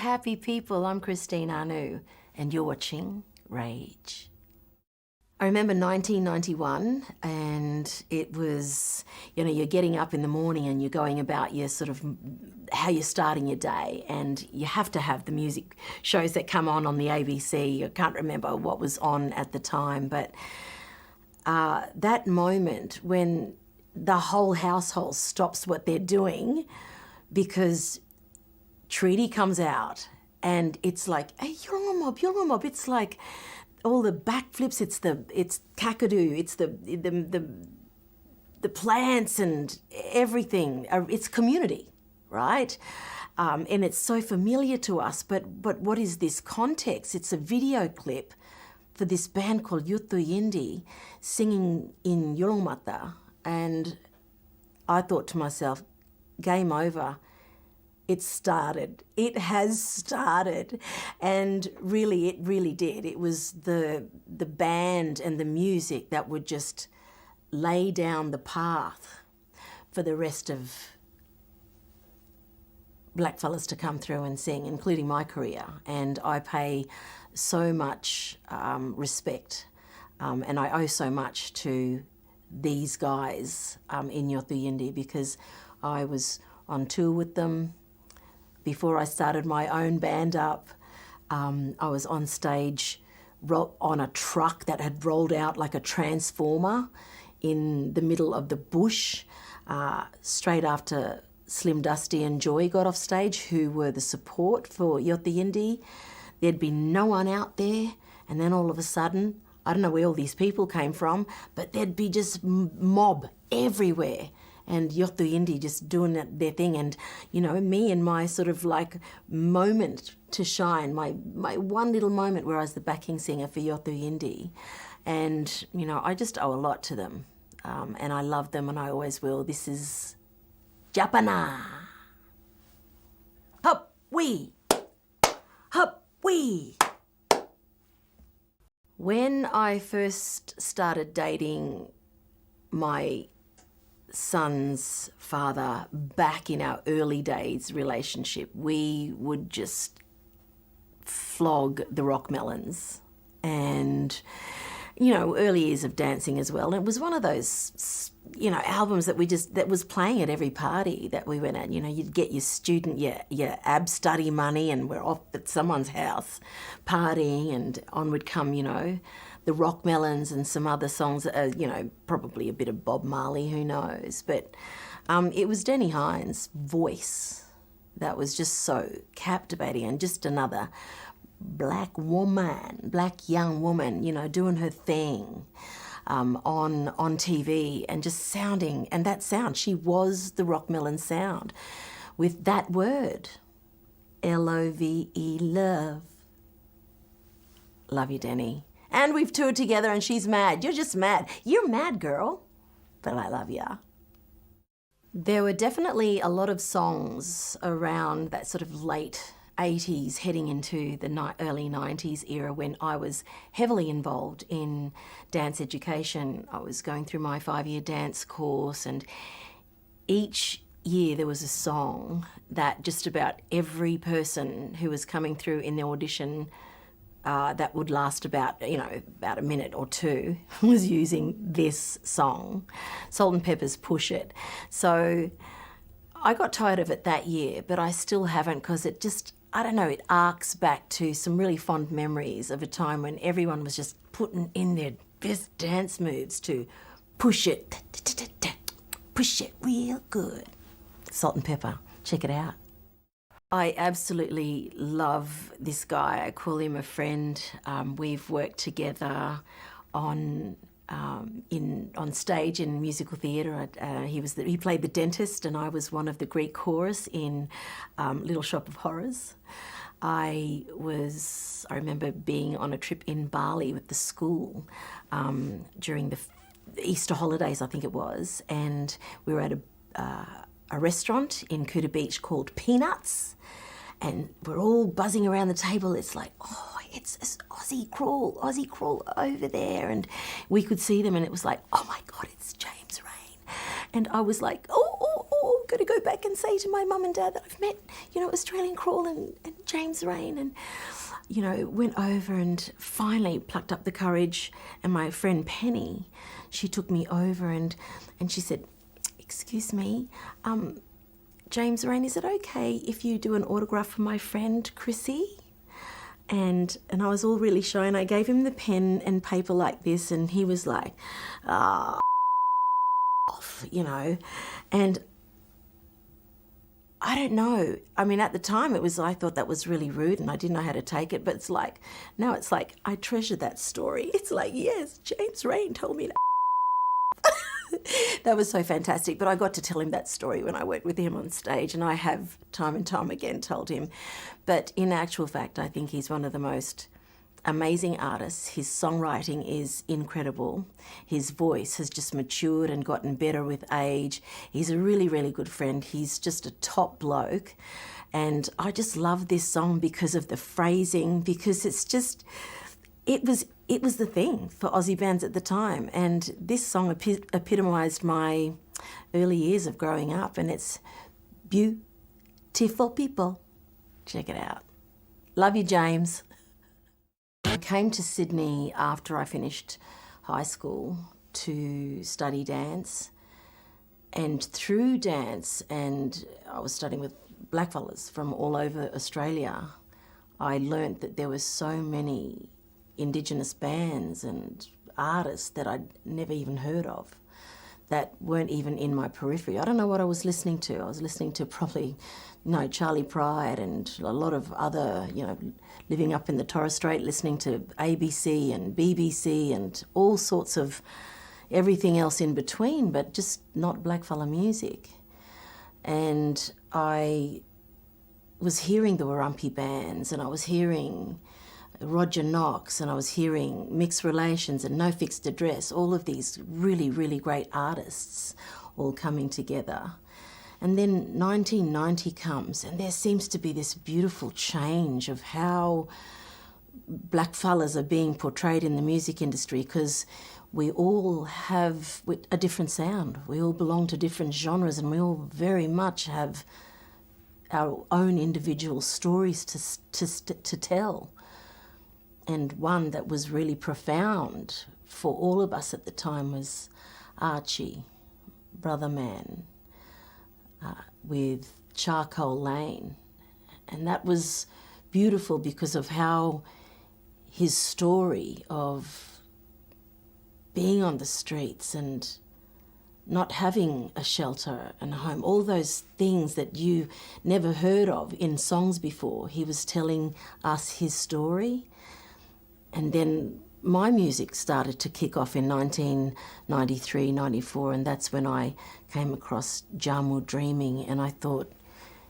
happy people, I'm Christine Anu, and you're watching Rage. I remember 1991, and it was, you're getting up in the morning and you're going about your sort of, how you're starting your day, and you have to have the music shows that come on the ABC. I can't remember what was on at the time, but that moment when the whole household stops what they're doing because Treaty comes out, and it's like, hey, you're mob. It's like all the backflips. It's kakadu. It's the plants and everything. It's community, right? And it's so familiar to us. But what is this context? It's a video clip for this band called Yutu Yindi singing in Yolongmata, and I thought to myself, game over. It started. It has started. And really, it really did. It was the band and the music that would just lay down the path for the rest of blackfellas to come through and sing, including my career. And I pay so much respect, and I owe so much to these guys in Yutu Yindi, because I was on tour with them. Before I started my own band up, I was on stage on a truck that had rolled out like a transformer in the middle of the bush, straight after Slim Dusty and Joy got off stage, who were the support for Yutu Yindi. There'd been no one out there, and then all of a sudden, I don't know where all these people came from, but there'd be just mob everywhere. And Yutu Yindi just doing their thing, and me and my sort of like moment to shine, my one little moment where I was the backing singer for Yutu Yindi, and I just owe a lot to them, and I love them, and I always will. This is Japana. Hup wee, hup wee. When I first started dating my son's father back in our early days relationship, we would just flog the Rockmelons and, early years of dancing as well. And it was one of those, albums that was playing at every party that we went at. You'd get your student, your ab study money, and we're off at someone's house partying, and on would come, the Rockmelons and some other songs, probably a bit of Bob Marley, who knows. But it was Denny Hines' voice that was just so captivating, and just another black young woman, doing her thing on TV, and just sounding, and that sound, she was the Rockmelon sound with that word, Love, love. Love you, Denny. And we've toured together, and she's mad. You're just mad. You're mad, girl. But I love ya. There were definitely a lot of songs around that sort of late 80s heading into the early 90s era, when I was heavily involved in dance education. I was going through my 5-year dance course, and each year there was a song that just about every person who was coming through in the audition that would last about a minute or two was using this song, Salt and Pepper's Push It. So I got tired of it that year, but I still haven't, because it just, I don't know, it arcs back to some really fond memories of a time when everyone was just putting in their best dance moves to push it real good. Salt and Pepper, check it out. I absolutely love this guy. I call him a friend. We've worked together on stage in musical theatre. He played the dentist, and I was one of the Greek chorus in Little Shop of Horrors. I remember being on a trip in Bali with the school during the Easter holidays, I think it was, and we were at a restaurant in Kuta Beach called Peanuts, and we're all buzzing around the table. It's like, oh, it's Aussie Crawl over there, and we could see them, and it was like, oh my God, it's James Rain. And I was like, oh, oh, I've got to go back and say to my mum and dad that I've met, Australian Crawl and James Rain. And, went over and finally plucked up the courage. And my friend Penny, she took me over and she said, excuse me, James Rain, is it okay if you do an autograph for my friend Chrissy? And I was all really shy, and I gave him the pen and paper like this, and he was like, off, and I don't know. I mean, at the time I thought that was really rude and I didn't know how to take it, but now it's like, I treasure that story. It's like, yes, James Rain told me to That was so fantastic. But I got to tell him that story when I worked with him on stage, and I have time and time again told him. But in actual fact, I think he's one of the most amazing artists. His songwriting is incredible. His voice has just matured and gotten better with age. He's a really, really good friend. He's just a top bloke. And I just love this song because of the phrasing, because it's just, it was the thing for Aussie bands at the time. And this song epitomised my early years of growing up, and it's beautiful people. Check it out. Love you, James. I came to Sydney after I finished high school to study dance, and through dance, and I was studying with blackfellas from all over Australia, I learnt that there were so many Indigenous bands and artists that I'd never even heard of, that weren't even in my periphery. I don't know what I was listening to. I was listening to probably, Charlie Pride and a lot of other, living up in the Torres Strait, listening to ABC and BBC and all sorts of everything else in between, but just not blackfella music. And I was hearing the Warumpi bands, and I was hearing Roger Knox, and I was hearing Mixed Relations and No Fixed Address, all of these really, really great artists all coming together. And then 1990 comes, and there seems to be this beautiful change of how blackfellas are being portrayed in the music industry, because we all have a different sound. We all belong to different genres, and we all very much have our own individual stories to tell. And one that was really profound for all of us at the time was Archie, Brother Man, with Charcoal Lane. And that was beautiful because of how his story of being on the streets and not having a shelter and a home, all those things that you never heard of in songs before, he was telling us his story. And then my music started to kick off in 1993, 94, and that's when I came across Gimuy Dreaming, and I thought,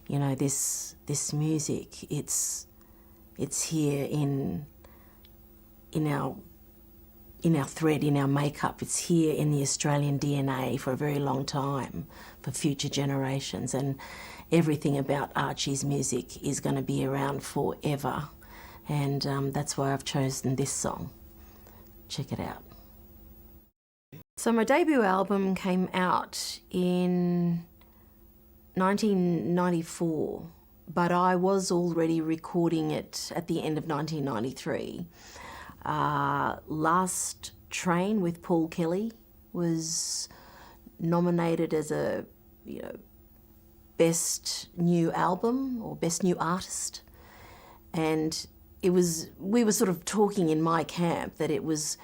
this music, it's here in our thread, in our makeup. It's here in the Australian DNA for a very long time, for future generations, and everything about Archie's music is going to be around forever. And that's why I've chosen this song. Check it out. So my debut album came out in 1994, but I was already recording it at the end of 1993. Last Train with Paul Kelly was nominated as a best new album or best new artist, and we were sort of talking in my camp that it was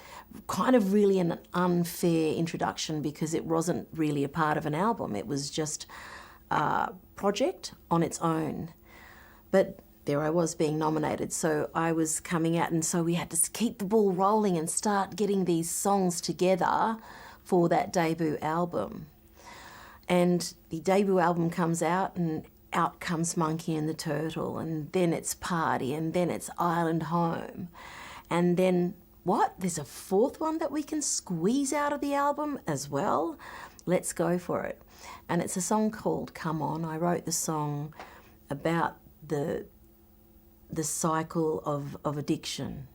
kind of really an unfair introduction because it wasn't really a part of an album. It was just a project on its own. But there I was being nominated, so I was coming out, and so we had to keep the ball rolling and start getting these songs together for that debut album. And the debut album comes out, and out comes Monkey and the Turtle, and then it's Party, and then it's Island Home. And then, what? There's a fourth one that we can squeeze out of the album as well? Let's go for it. And it's a song called Come On. I wrote the song about the cycle of addiction,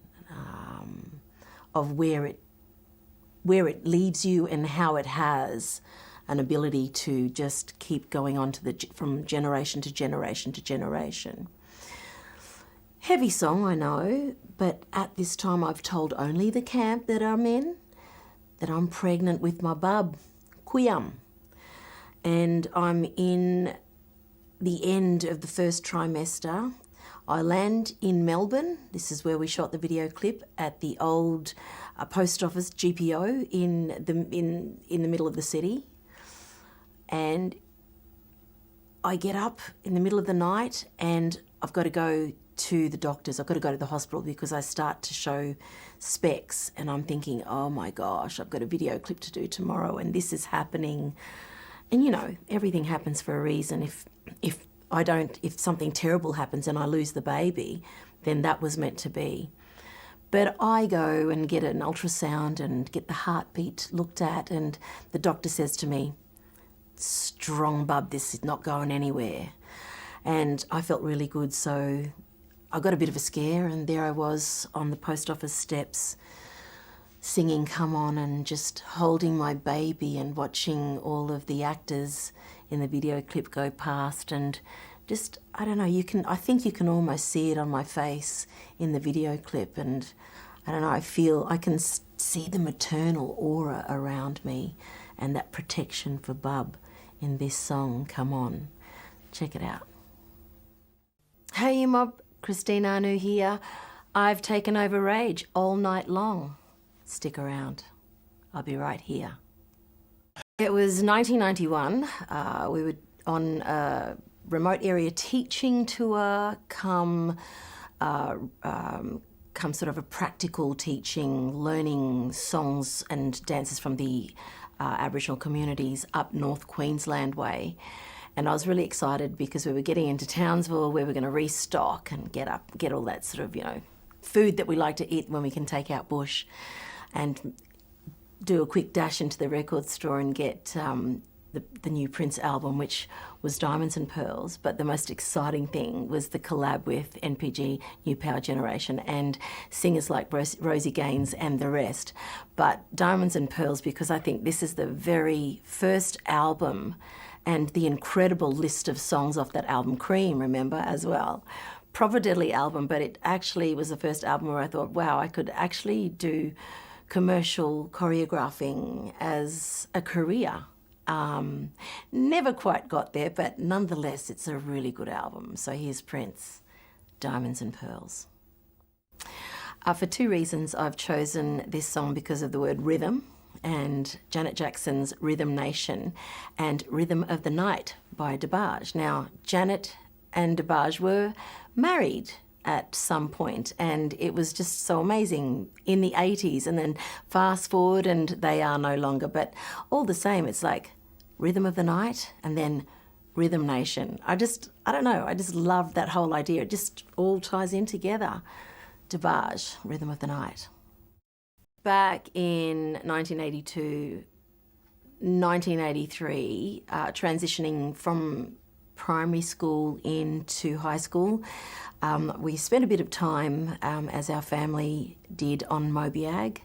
of where it leaves you and how it has an ability to just keep going on from generation to generation to generation. Heavy song, I know, but at this time I've told only the camp that I'm in that I'm pregnant with my bub, Kuyam. And I'm in the end of the first trimester. I land in Melbourne. This is where we shot the video clip at the old post office GPO in the middle of the city. And I get up in the middle of the night and I've got to go to the doctors. I've got to go to the hospital because I start to show specs, and I'm thinking, oh my gosh, I've got a video clip to do tomorrow and this is happening. And you know, everything happens for a reason. If something terrible happens and I lose the baby, then that was meant to be. But I go and get an ultrasound and get the heartbeat looked at, and the doctor says to me, strong bub, this is not going anywhere. And I felt really good, so I got a bit of a scare, and there I was on the post office steps singing Come On and just holding my baby and watching all of the actors in the video clip go past, and just, I don't know, I think you can almost see it on my face in the video clip, and I don't know, I can see the maternal aura around me and that protection for bub in this song, Come On. Check it out. Hey you mob, Christine Anu here. I've taken over Rage all night long. Stick around. I'll be right here. It was 1991. We were on a remote area teaching tour, come sort of a practical teaching, learning songs and dances from the Aboriginal communities up North Queensland way. And I was really excited because we were getting into Townsville where we're going to restock and get all that sort of, food that we like to eat when we can take out bush, and do a quick dash into the record store and get the new Prince album, which was Diamonds and Pearls. But the most exciting thing was the collab with NPG, New Power Generation, and singers like Rosie Gaines and the rest. But Diamonds and Pearls, because I think this is the very first album, and the incredible list of songs off that album, Cream, remember, as well. Proper Deadly album, but it actually was the first album where I thought, wow, I could actually do commercial choreographing as a career. Never quite got there, but nonetheless, it's a really good album. So here's Prince, Diamonds and Pearls. For two reasons, I've chosen this song because of the word rhythm, and Janet Jackson's Rhythm Nation and Rhythm of the Night by DeBarge. Now, Janet and DeBarge were married at some point, and it was just so amazing in the 80s, and then fast forward and they are no longer, but all the same, it's like Rhythm of the Night and then Rhythm Nation. I don't know, I just love that whole idea. It just all ties in together. DeBarge, Rhythm of the Night. Back in 1982, 1983, transitioning from primary school into high school, we spent a bit of time, as our family did, on Mobiag,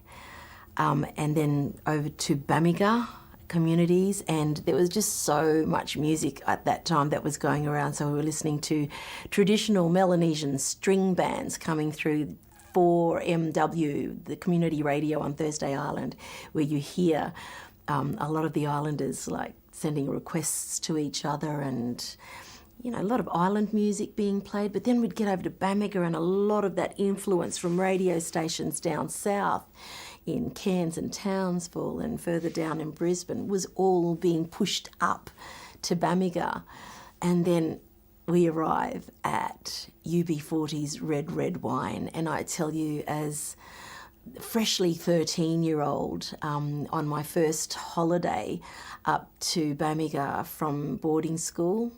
and then over to Bamiga communities, and there was just so much music at that time that was going around, so we were listening to traditional Melanesian string bands coming through 4MW, the community radio on Thursday Island, where you hear a lot of the islanders like sending requests to each other, and a lot of island music being played. But then we'd get over to Bamiga, and a lot of that influence from radio stations down south in Cairns and Townsville and further down in Brisbane was all being pushed up to Bamiga. And then we arrive at UB40's Red Red Wine, and I tell you, as freshly 13-year-old, on my first holiday up to Bamiga from boarding school,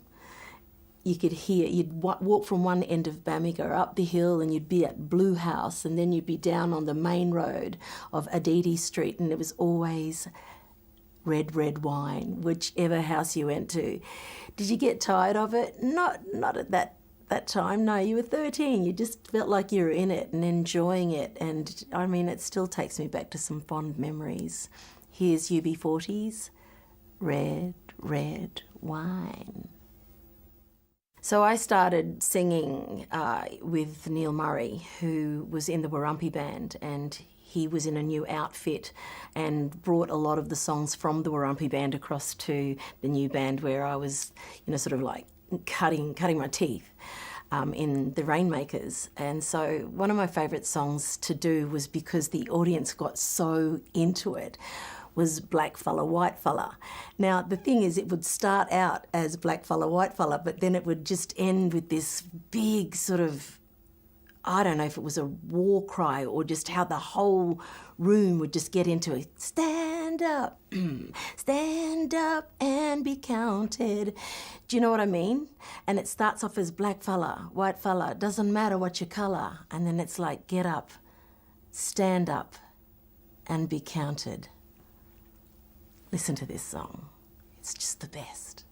you could hear, you'd walk from one end of Bamiga up the hill and you'd be at Blue House, and then you'd be down on the main road of Aditi Street, and it was always Red Red Wine, whichever house you went to. Did you get tired of it? Not at that time. No, you were 13. You just felt like you were in it and enjoying it. And it still takes me back to some fond memories. Here's UB40's red, red wine. So I started singing with Neil Murray, who was in the Warumpi band, and he was in a new outfit and brought a lot of the songs from the Warumpi band across to the new band, where I was, sort of like cutting my teeth in the Rainmakers. And so one of my favourite songs to do was, because the audience got so into it, was Black Fella, White Fella. Now, the thing is, it would start out as Black Fella, White Fella, but then it would just end with this big sort of, I don't know if it was a war cry or just how the whole room would just get into it. Stand up and be counted. Do you know what I mean? And it starts off as black fella, white fella, doesn't matter what your colour. And then it's like, get up, stand up and be counted. Listen to this song. It's just the best.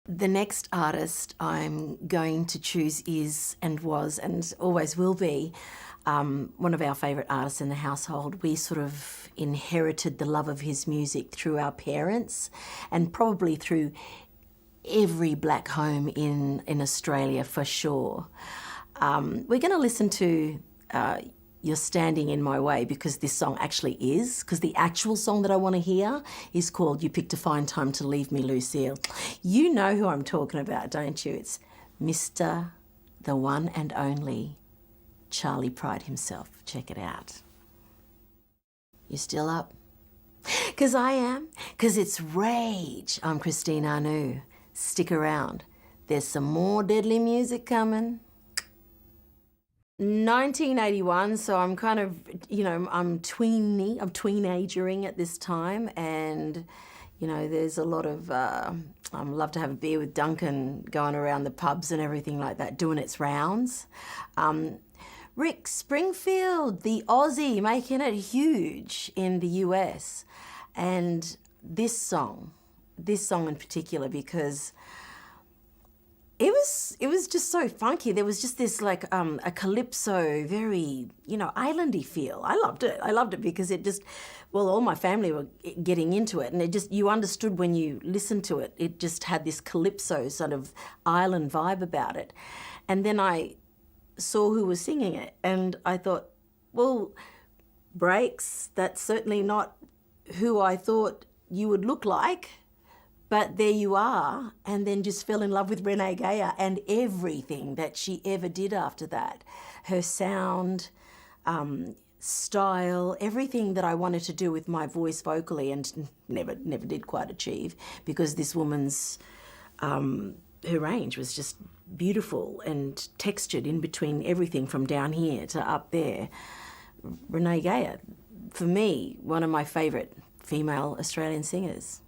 The next artist I'm going to choose is, and was, and always will be, one of our favourite artists in the household. We sort of inherited the love of his music through our parents, and probably through every black home in Australia for sure. We're going to listen to You're Standing in My Way, because this song actually is, because the actual song that I want to hear is called You Picked a Fine Time to Leave Me, Lucille. You know who I'm talking about, don't you? It's Mr. the one and only Charlie Pride himself. Check it out. You still up? Because I am. Because it's rage. I'm Christine Anu. Stick around. There's some more deadly music coming. 1981, so I'm kind of, I'm teenagering at this time, and, there's a lot of, I love to have a beer with Duncan, going around the pubs and everything like that, doing its rounds. Rick Springfield, the Aussie, making it huge in the US. And this song in particular, because it was just so funky. There was just this like a calypso, very, islandy feel. I loved it because it just, all my family were getting into it, and it just, you understood when you listened to it, it just had this calypso sort of island vibe about it. And then I saw who was singing it, and I thought, Breaks, that's certainly not who I thought you would look like. But there you are, and then just fell in love with Renee Geyer and everything that she ever did after that. Her sound, style, everything that I wanted to do with my voice vocally, and never did quite achieve, because this woman's, her range was just beautiful and textured in between everything from down here to up there. Renee Geyer, for me, one of my favourite female Australian singers.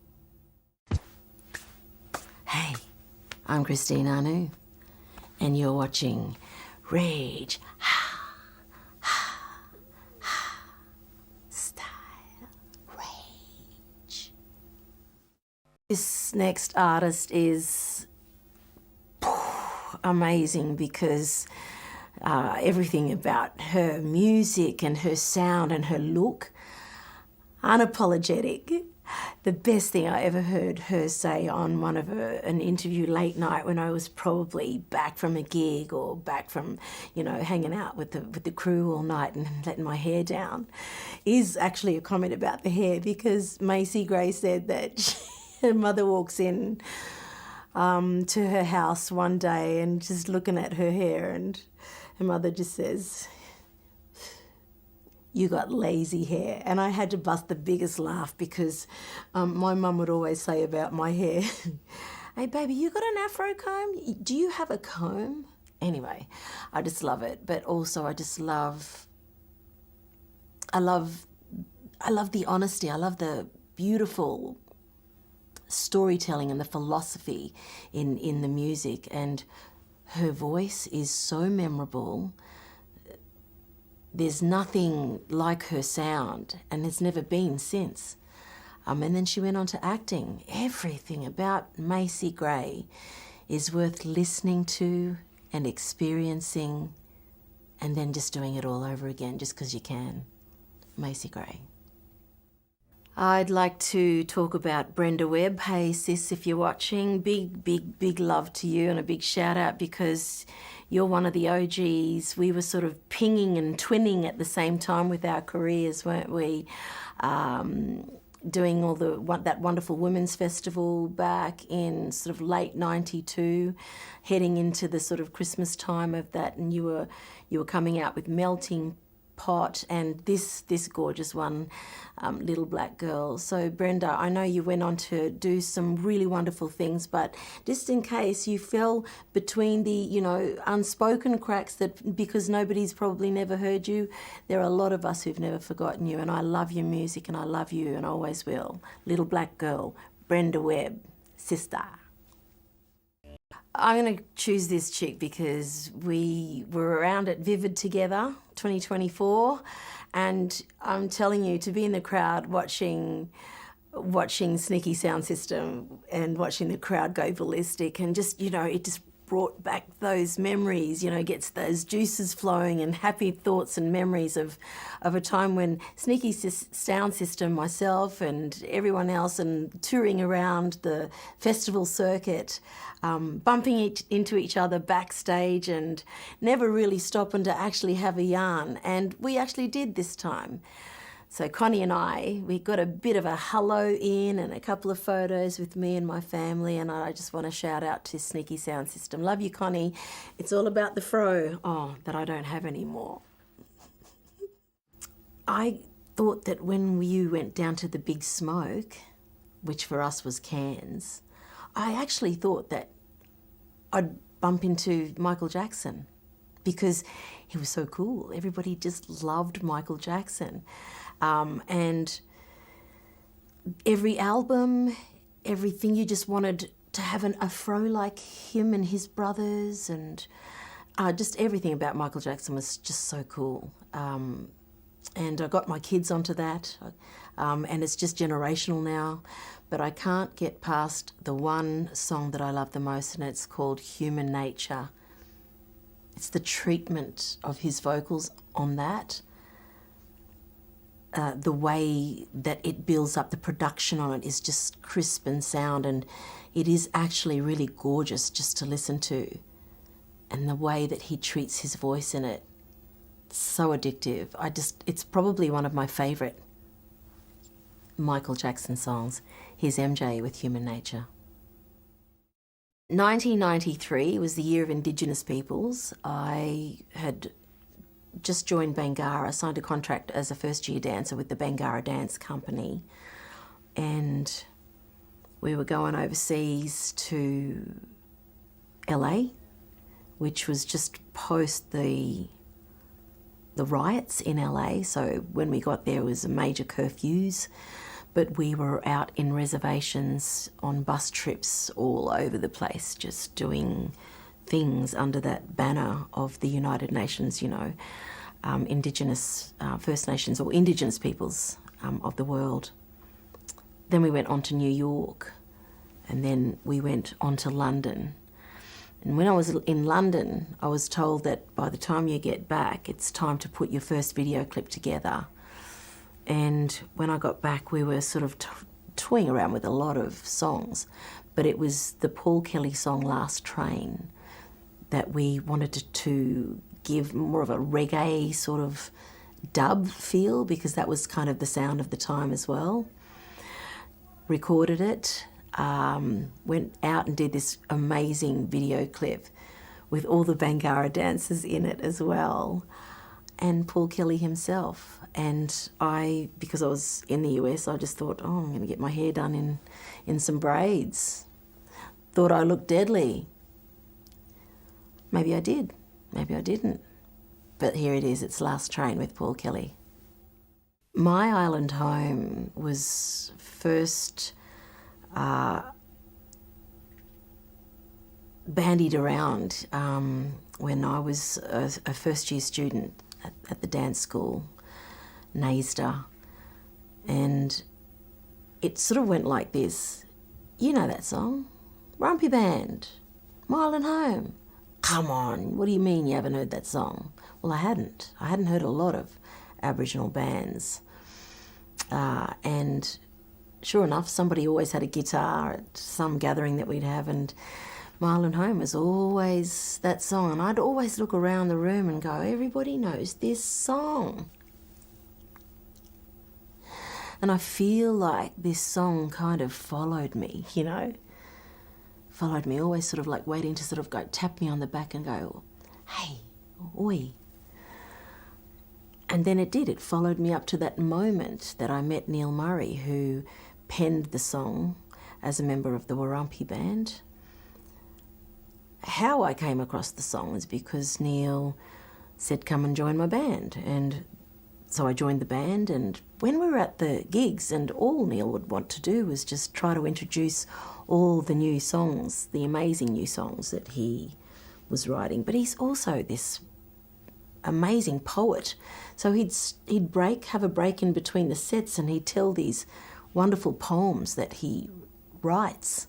Hey, I'm Christine Anu, and you're watching Rage. Style Rage. This next artist is amazing, because everything about her music and her sound and her look, unapologetic. The best thing I ever heard her say on an interview late night, when I was probably back from a gig or back from, hanging out with the crew all night and letting my hair down, is actually a comment about the hair, because Macy Gray said that her mother walks in to her house one day and just looking at her hair, and her mother just says, "You got lazy hair." And I had to bust the biggest laugh, because my mum would always say about my hair, "Hey baby, you got an afro comb? Do you have a comb?" Anyway, I just love it. But also I love the honesty. I love the beautiful storytelling and the philosophy in the music. And her voice is so memorable. There's nothing like her sound, and has never been since. And then she went on to acting. Everything about Macy Gray is worth listening to and experiencing, and then just doing it all over again just because you can. Macy Gray. I'd like to talk about Brenda Webb. Hey sis, if you're watching, big love to you and a big shout out because you're one of the OGs. We were sort of pinging and twinning at the same time with our careers, weren't we? Doing all that wonderful women's festival back in sort of late '92, heading into the sort of Christmas time of that, and you were coming out with Melting Pot and this gorgeous one, Little Black Girl. So Brenda, I know you went on to do some really wonderful things, but just in case you fell between the, unspoken cracks that because nobody's probably never heard you, there are a lot of us who've never forgotten you, and I love your music and I love you and always will. Little Black Girl, Brenda Webb, sister. I'm going to choose this chick because we were around at Vivid together, 2024, and I'm telling you, to be in the crowd watching Sneaky Sound System and watching the crowd go ballistic and just, it just brought back those memories, gets those juices flowing and happy thoughts and memories of a time when Sneaky Sound System, myself and everyone else, and touring around the festival circuit, bumping into each other backstage and never really stopping to actually have a yarn. And we actually did this time. So Connie and we got a bit of a hello in and a couple of photos with me and my family, and I just want to shout out to Sneaky Sound System. Love you, Connie. It's all about the fro, that I don't have anymore. I thought that when you went down to the Big Smoke, which for us was Cairns, I actually thought that I'd bump into Michael Jackson because he was so cool. Everybody just loved Michael Jackson. And every album, everything, you just wanted to have an afro like him and his brothers, and just everything about Michael Jackson was just so cool. And I got my kids onto that, and it's just generational now. But I can't get past the one song that I love the most, and it's called Human Nature. It's the treatment of his vocals on that. The way that it builds up, the production on it is just crisp and sound, and it is actually really gorgeous just to listen to. And the way that he treats his voice in it, so addictive. It's probably one of my favourite Michael Jackson songs, his MJ with Human Nature. 1993 was the year of Indigenous peoples. I had just joined Bangarra, signed a contract as a first-year dancer with the Bangarra Dance Company, and we were going overseas to LA, which was just post the riots in LA. So when we got there, it was a major curfews, but we were out in reservations on bus trips all over the place, just doing things under that banner of the United Nations, Indigenous First Nations or Indigenous peoples of the world. Then we went on to New York, and then we went on to London. And when I was in London, I was told that by the time you get back, it's time to put your first video clip together. And when I got back, we were sort of toying around with a lot of songs, but it was the Paul Kelly song Last Train that we wanted to give more of a reggae sort of dub feel, because that was kind of the sound of the time as well. Recorded it, went out and did this amazing video clip with all the Bangarra dancers in it as well, and Paul Kelly himself. And because I was in the US, I just thought, I'm going to get my hair done in some braids. Thought I looked deadly. Maybe I did, maybe I didn't. But here it is, it's Last Train with Paul Kelly. My island home was first bandied around when I was a first-year student at the dance school, NAISDA, and it sort of went like this. You know that song? Rumpy Band, My Island Home. Come on, what do you mean you haven't heard that song? Well, I hadn't. I hadn't heard a lot of Aboriginal bands. And sure enough, somebody always had a guitar at some gathering that we'd have, and My Island Home was always that song. And I'd always look around the room and go, everybody knows this song. And I feel like this song kind of followed me, you know, followed me, always sort of like waiting to sort of go tap me on the back and go, hey, oi. And then it did. It followed me up to that moment that I met Neil Murray, who penned the song as a member of the Warumpi band. How I came across the song is because Neil said, come and join my band. And so I joined the band, and when we were at the gigs, and all Neil would want to do was just try to introduce all the new songs, the amazing new songs that he was writing. But he's also this amazing poet. So he'd have a break in between the sets, and he'd tell these wonderful poems that he writes.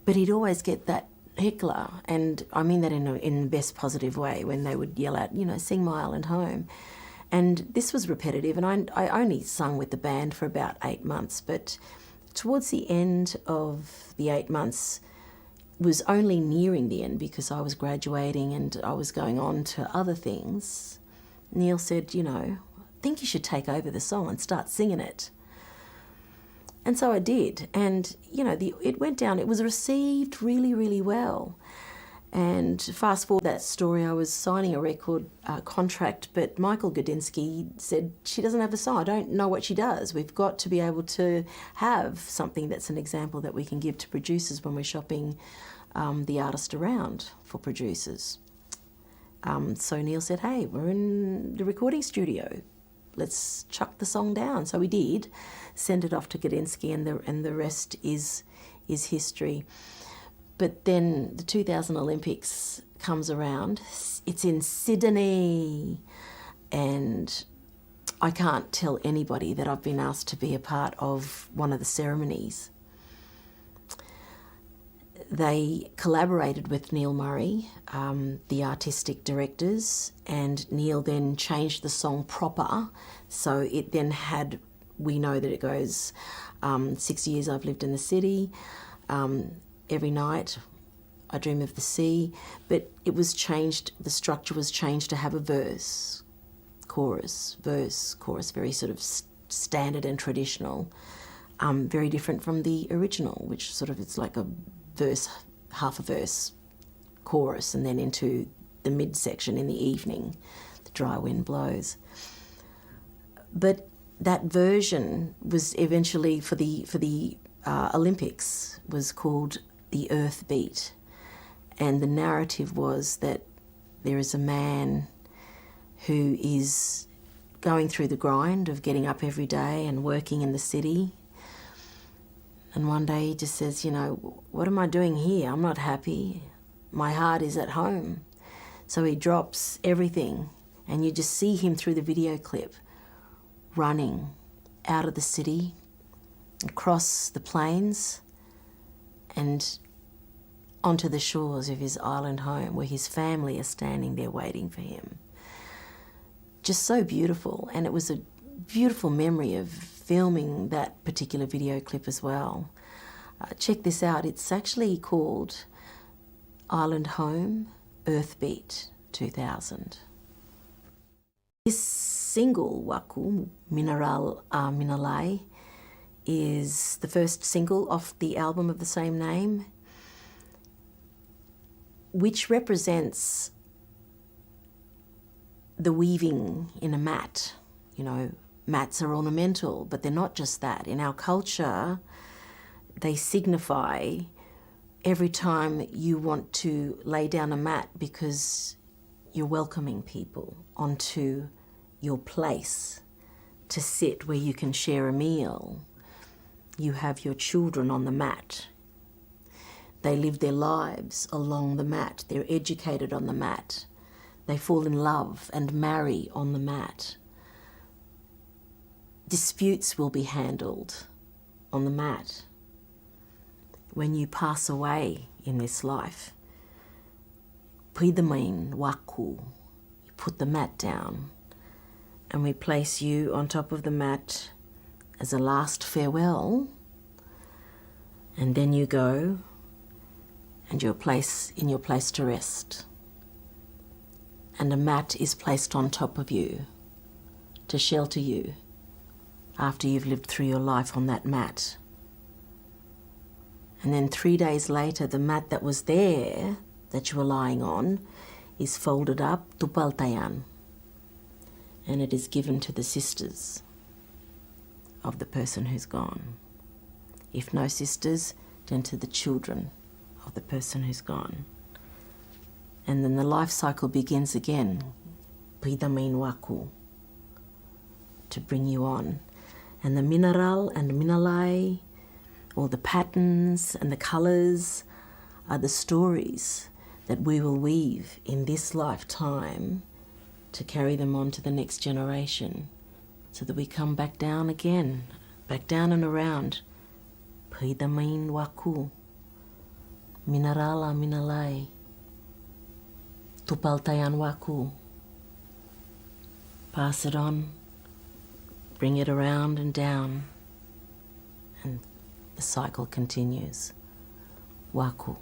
But he'd always get that heckler, and I mean that in the best positive way, when they would yell out, you know, sing My Island Home. And this was repetitive, and I only sung with the band for about 8 months, but towards the end of the 8 months, was only nearing the end because I was graduating and I was going on to other things, Neil said, you know, I think you should take over the song and start singing it. And so I did, and you know, it went down. It was received really, really well. And fast forward that story, I was signing a record contract, but Michael Gudinski said, she doesn't have a song. I don't know what she does. We've got to be able to have something that's an example that we can give to producers when we're shopping the artist around for producers. So Neil said, hey, we're in the recording studio. Let's chuck the song down. So we did, send it off to Gudinski, and the rest is history. But then the 2000 Olympics comes around. It's in Sydney, and I can't tell anybody that I've been asked to be a part of one of the ceremonies. They collaborated with Neil Murray, the artistic directors, and Neil then changed the song proper. So it then had, we know that it goes, 6 years I've lived in the city, every night I dream of the sea, but it was changed, the structure was changed to have a verse, chorus, very sort of standard and traditional, very different from the original, which sort of, it's like a verse, half a verse, chorus, and then into the midsection in the evening, the dry wind blows. But that version was eventually for the Olympics was called The Earth Beat, and the narrative was that there is a man who is going through the grind of getting up every day and working in the city, and one day he just says, you know, what am I doing here? I'm not happy. My heart is at home. So he drops everything, and you just see him through the video clip running out of the city, across the plains, and onto the shores of his island home where his family are standing there waiting for him. Just so beautiful, and it was a beautiful memory of filming that particular video clip as well. Check this out, it's actually called Island Home Earth Beat 2000. This single, Waku-Minaral A Minalaya, is the first single off the album of the same name, which represents the weaving in a mat. You know, mats are ornamental, but they're not just that. In our culture, they signify every time you want to lay down a mat because you're welcoming people onto your place to sit where you can share a meal. You have your children on the mat. They live their lives along the mat. They're educated on the mat. They fall in love and marry on the mat. Disputes will be handled on the mat. When you pass away in this life, Pidamin Waku, you put the mat down, and we place you on top of the mat as a last farewell, and then you go and you're in your place to rest. And a mat is placed on top of you to shelter you after you've lived through your life on that mat. And then 3 days later, the mat that was there, that you were lying on, is folded up, tupaltayan, and it is given to the sisters of the person who's gone. If no sisters, then to the children of the person who's gone. And then the life cycle begins again, Pidamin Waku, to bring you on. And the Minaral and Minalay, all the patterns and the colours, are the stories that we will weave in this lifetime to carry them on to the next generation, so that we come back down again, back down and around. Pidamin Waku, Minaral A Minalaya, Tupaltayan Waku. Pass it on, bring it around and down, and the cycle continues. Waku.